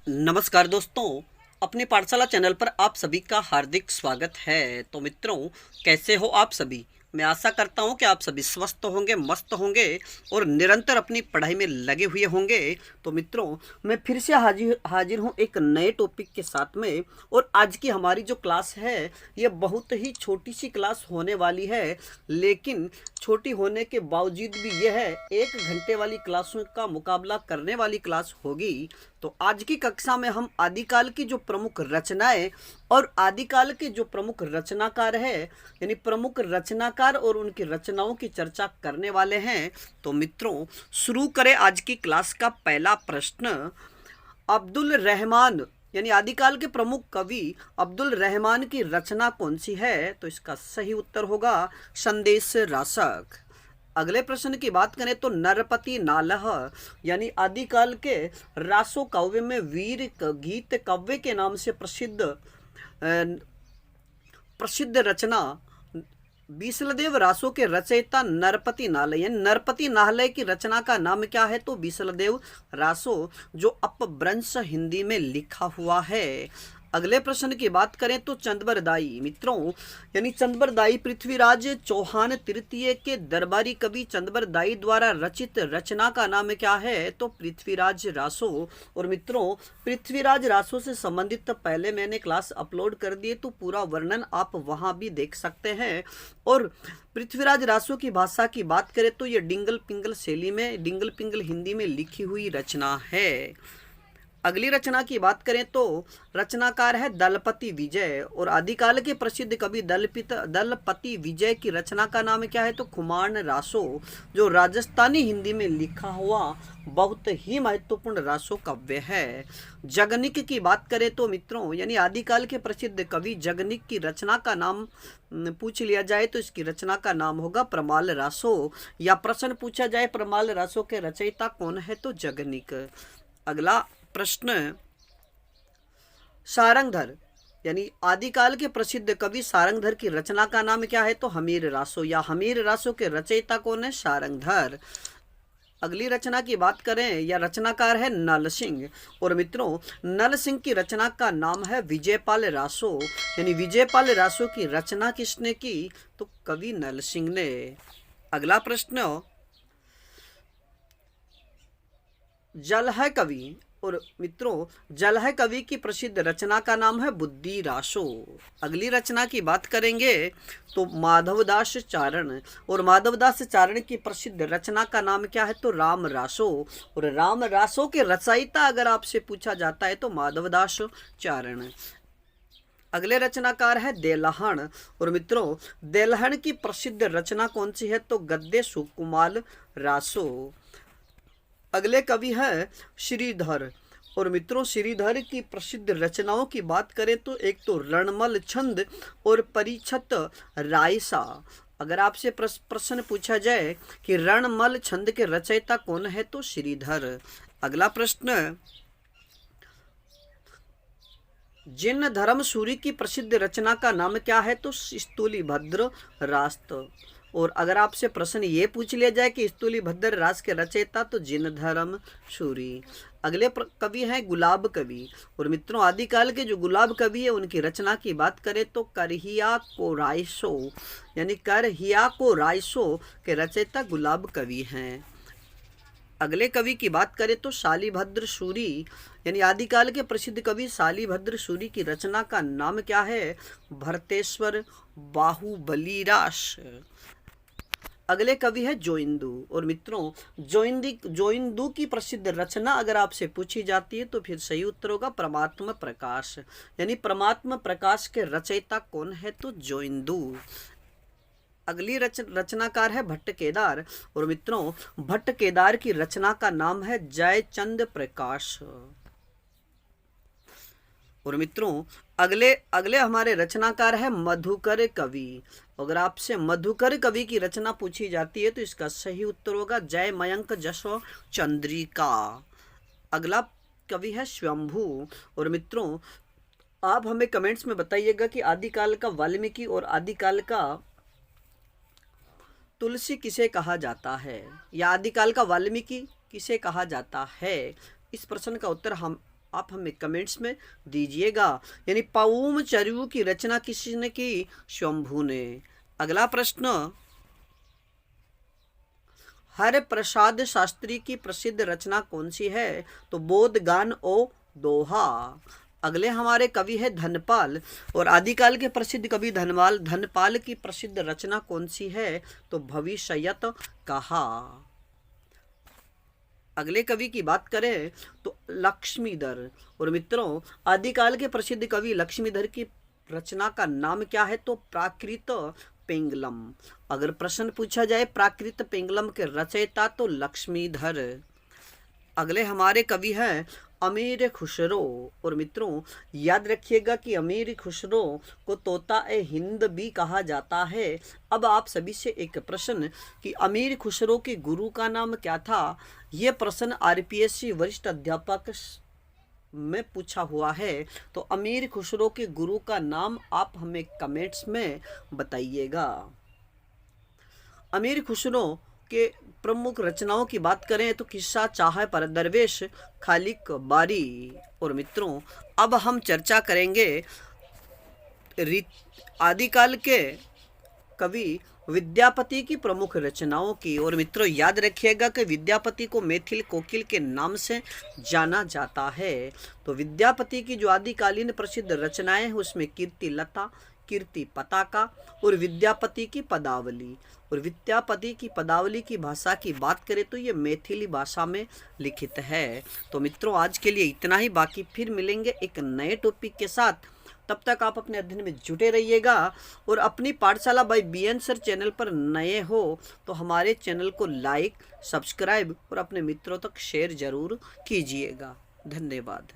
नमस्कार दोस्तों, अपने पाठशाला चैनल पर आप सभी का हार्दिक स्वागत है। तो मित्रों, कैसे हो आप सभी? मैं आशा करता हूं कि आप सभी स्वस्थ होंगे, मस्त होंगे और निरंतर अपनी पढ़ाई में लगे हुए होंगे। तो मित्रों, मैं फिर से हाजिर हूं एक नए टॉपिक के साथ में। और आज की हमारी जो क्लास है ये बहुत ही छोटी सी क्लास होने वाली है, लेकिन छोटी होने के बावजूद भी यह है 1 घंटे वाली क्लासों का मुकाबला करने वाली क्लास होगी। तो आज की कक्षा में हम आदिकाल की जो प्रमुख रचनाएं और आदिकाल के जो प्रमुख रचनाकार है, यानी प्रमुख रचनाकार और उनकी रचनाओं की चर्चा करने वाले हैं। तो मित्रों, शुरू करें आज की क्लास का पहला प्रश्न। अब्दुल रहमान यानी आदिकाल के प्रमुख कवि अब्दुल रहमान की रचना कौन सी है? तो इसका सही उत्तर होगा संदेश रासक। अगले प्रश्न की बात करें तो नरपति नालह यानी आदिकाल के रासो काव्य में वीर गीत काव्य के नाम से प्रसिद्ध रचना बीसलदेव रासो के रचयिता नरपति नालय, यानी नरपति नालय की रचना का नाम क्या है? तो बीसलदेव रासो, जो अपभ्रंश हिंदी में लिखा हुआ है। अगले प्रश्न की बात करें तो चंद्रबरदाई मित्रों यानी चंद्रबरदाई पृथ्वीराज चौहान तृतीय के दरबारी कवि चंद्रबरदाई द्वारा रचित रचना का नाम क्या है? तो पृथ्वीराज रासो। और मित्रों, पृथ्वीराज रासो से संबंधित पहले मैंने क्लास अपलोड कर दिए, तो पूरा वर्णन आप वहां भी देख सकते हैं। और पृथ्वीराज रासो की भाषा की बात करें तो ये डिंगल पिंगल शैली में, डिंगल पिंगल हिंदी में लिखी हुई रचना है। अगली रचना की बात करें तो रचनाकार है दलपति विजय। और आदिकाल के प्रसिद्ध कवि दलपति विजय की रचना का नाम क्या है? तो खुमान रासो, जो राजस्थानी हिंदी में लिखा हुआ बहुत ही महत्वपूर्ण रासो काव्य है। जगनिक की बात करें तो मित्रों यानी आदिकाल के प्रसिद्ध कवि जगनिक की रचना का नाम पूछ लिया जाए तो इसकी रचना का नाम होगा प्रमाल रासो। या प्रश्न पूछा जाए प्रमाल रासो के रचयिता कौन है? तो जगनिक। अगला प्रश्न, सारंगधर यानी आदिकाल के प्रसिद्ध कवि सारंगधर की रचना का नाम क्या है? तो हमीर रासो। या हमीर रासो के रचयिता कौन है? सारंगधर। अगली रचना की बात करें या रचनाकार है नल सिंह। और मित्रों, नल सिंह की रचना का नाम है विजयपाल रासो। यानी विजयपाल रासो की रचना किसने की? तो कवि नल सिंह ने। अगला प्रश्न, जल है कवि। और मित्रों, जल है कवि की प्रसिद्ध रचना का नाम है बुद्धि रासो। अगली रचना की बात करेंगे तो माधवदास चारण। और माधवदास चारण की प्रसिद्ध रचना का नाम क्या है? तो राम रासो। और राम रासो के रचयिता अगर आपसे पूछा जाता है तो माधवदास चारण। अगले रचनाकार है देलहन। और मित्रों, देलहन की प्रसिद्ध रचना कौन सी है? तो गद्य सुकुमार रासो। अगले कवि है श्रीधर। और मित्रों, श्रीधर की प्रसिद्ध रचनाओं की बात करें तो एक तो रणमल छंद और परिछत रायसा। अगर आपसे प्रश्न पूछा जाए कि रणमल छंद के रचयिता कौन है? तो श्रीधर। अगला प्रश्न, जिन धर्म सूरी की प्रसिद्ध रचना का नाम क्या है? तो स्थूलीभद्र रास्त। और अगर आपसे प्रश्न ये पूछ लिया जाए कि स्थूलीभद्र रास के रचयिता, तो जिनधर्म सूरी। अगले कवि हैं गुलाब कवि। और मित्रों, आदिकाल के जो गुलाब कवि है उनकी रचना की बात करें तो करहिया को रायसो, यानी करहिया को रायसो के रचयिता गुलाब कवि हैं। अगले कवि की बात करें तो शालिभद्र सूरी, यानी आदिकाल के प्रसिद्ध कवि शालिभद्र सूरी की रचना का नाम क्या है? भरतेश्वर बाहुबलीरास। अगले कवि है जोइंदू। और मित्रों, जोइंदू की प्रसिद्ध रचना अगर आपसे पूछी जाती है तो फिर सही उत्तर होगा परमात्मा प्रकाश। यानी परमात्मा प्रकाश के रचयिता कौन है? तो जोइंदू। अगली रचनाकार है भट्ट केदार। और मित्रों, भट्ट केदार की रचना का नाम है जयचंद प्रकाश। और मित्रों, अगले हमारे रचनाकार है मधुकर कवि। अगर आपसे मधुकर कवि की रचना पूछी जाती है तो इसका सही उत्तर होगा जय मयंक जसो चंद्रिका। अगला कवि है स्वयंभू। और मित्रों, आप हमें कमेंट्स में बताइएगा कि आदिकाल का वाल्मीकि और आदिकाल का तुलसी किसे कहा जाता है, या आदिकाल का वाल्मीकि किसे कहा जाता है। इस प्रश्न का उत्तर हम आप हमें कमेंट्स में दीजिएगा। यानी पाऊम चरयू की रचना किसने की? शंभू ने। अगला प्रश्न, हर प्रसाद शास्त्री की प्रसिद्ध रचना कौन सी है? तो बोधगान ओ दोहा। अगले हमारे कवि है धनपाल, और आदिकाल के प्रसिद्ध कवि धनपाल की प्रसिद्ध रचना कौन सी है? तो भविष्यत कहा। अगले कवि की बात करें तो लक्ष्मीधर, और मित्रों आदिकाल के प्रसिद्ध कवि लक्ष्मीधर की रचना का नाम क्या है? तो प्राकृत पेंगलम। अगर प्रश्न पूछा जाए प्राकृत पेंगलम के रचयिता तो लक्ष्मीधर। अगले हमारे कवि हैं अमीर खुसरो, और मित्रों याद रखिएगा कि अमीर खुसरो को तोता ए हिंद भी कहा जाता है। अब आप सभी से एक प्रश्न कि अमीर खुसरो के गुरु का नाम क्या था? यह प्रश्न आरपीएससी वरिष्ठ अध्यापक में पूछा हुआ है। तो अमीर खुसरो के गुरु का नाम आप हमें कमेंट्स में बताइएगा। अमीर खुसरो के प्रमुख रचनाओं की बात करें तो किस्सा चाहे पर दरवेश, खालिक बारी। और मित्रों अब हम चर्चा करेंगे आदिकाल के कवि विद्यापति की प्रमुख रचनाओं की। और मित्रों याद रखिएगा कि विद्यापति को मैथिल कोकिल के नाम से जाना जाता है। तो विद्यापति की जो आदिकालीन प्रसिद्ध रचनाएं हैं उसमें कीर्ति लता, कीर्ति पताका और विद्यापति की पदावली। और विद्यापति की पदावली की भाषा की बात करें तो ये मैथिली भाषा में लिखित है। तो मित्रों आज के लिए इतना ही, बाकी फिर मिलेंगे एक नए टॉपिक के साथ। तब तक आप अपने अध्ययन में जुटे रहिएगा, और अपनी पाठशाला बाय बीएन सर चैनल पर नए हो तो हमारे चैनल को लाइक, सब्सक्राइब और अपने मित्रों तक शेयर जरूर कीजिएगा। धन्यवाद।